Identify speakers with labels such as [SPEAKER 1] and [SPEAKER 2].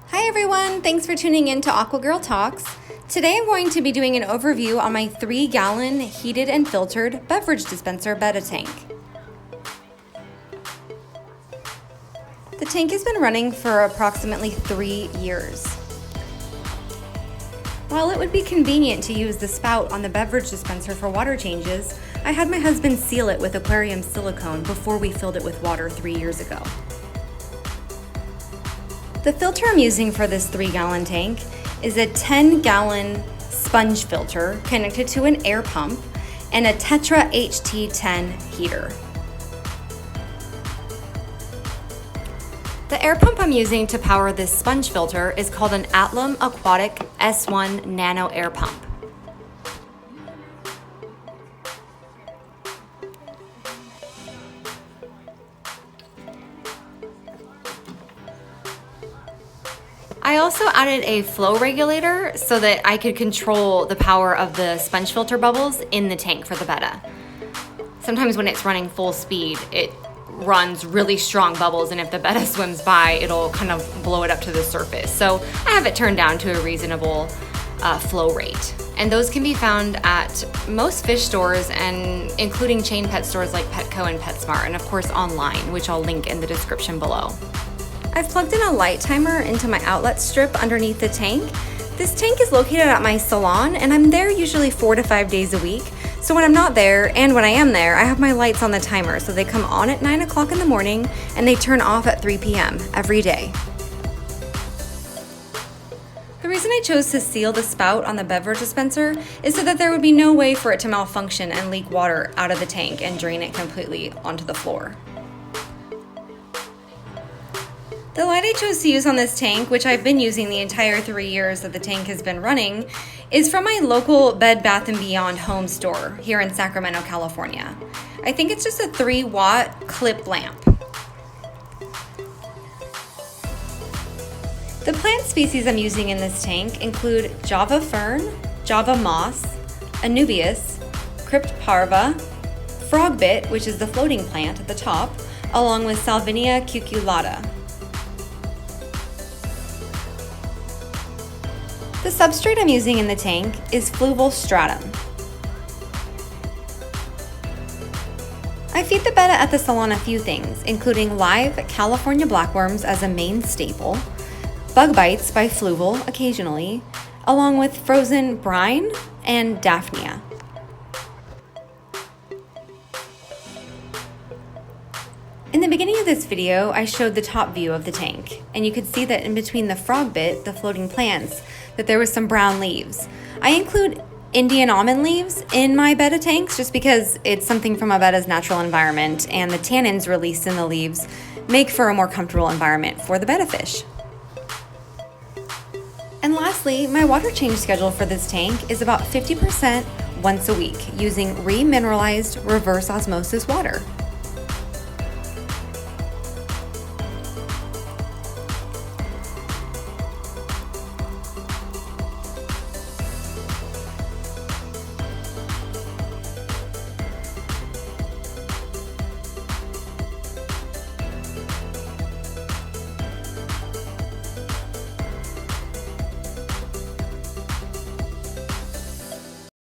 [SPEAKER 1] Hi everyone, thanks for tuning in to Aqua Girl Talks. Today I'm going to be doing an overview on my 3-gallon heated and filtered beverage dispenser Betta tank. The tank has been running for approximately 3 years. While it would be convenient to use the spout on the beverage dispenser for water changes, I had my husband seal it with aquarium silicone before we filled it with water 3 years ago. The filter I'm using for this 3-gallon tank is a 10-gallon sponge filter connected to an air pump and a Tetra HT10 heater. The air pump I'm using to power this sponge filter is called an Atlam Aquatic S1 Nano Air Pump. I also added a flow regulator so that I could control the power of the sponge filter bubbles in the tank for the Betta. Sometimes when it's running full speed, it runs really strong bubbles, and if the Betta swims by, it'll kind of blow it up to the surface. So I have it turned down to a reasonable flow rate. And those can be found at most fish stores, and including chain pet stores like Petco and PetSmart, and of course online, which I'll link in the description below. I've plugged in a light timer into my outlet strip underneath the tank. This tank is located at my salon, and I'm there usually 4 to 5 days a week. So when I'm not there, and when I am there, I have my lights on the timer, so they come on at 9 o'clock in the morning, and they turn off at 3 p.m. every day. The reason I chose to seal the spout on the beverage dispenser is so that there would be no way for it to malfunction and leak water out of the tank and drain it completely onto the floor. The light I chose to use on this tank, which I've been using the entire 3 years that the tank has been running, is from my local Bed Bath & Beyond home store here in Sacramento, California. I think it's just a 3-watt clip lamp. The plant species I'm using in this tank include Java fern, Java moss, Anubias, crypt parva, frogbit, which is the floating plant at the top, along with Salvinia cuculata. The substrate I'm using in the tank is fluval stratum. I feed the Betta at the salon a few things, including live California blackworms as a main staple, bug bites by fluval occasionally, along with frozen brine and daphnia. In the beginning of this video, I showed the top view of the tank, and you could see that in between the frogbit, the floating plants, that there was some brown leaves. I include Indian almond leaves in my Betta tanks just because it's something from a Betta's natural environment, and the tannins released in the leaves make for a more comfortable environment for the Betta fish. And lastly, my water change schedule for this tank is about 50% once a week using remineralized reverse osmosis water.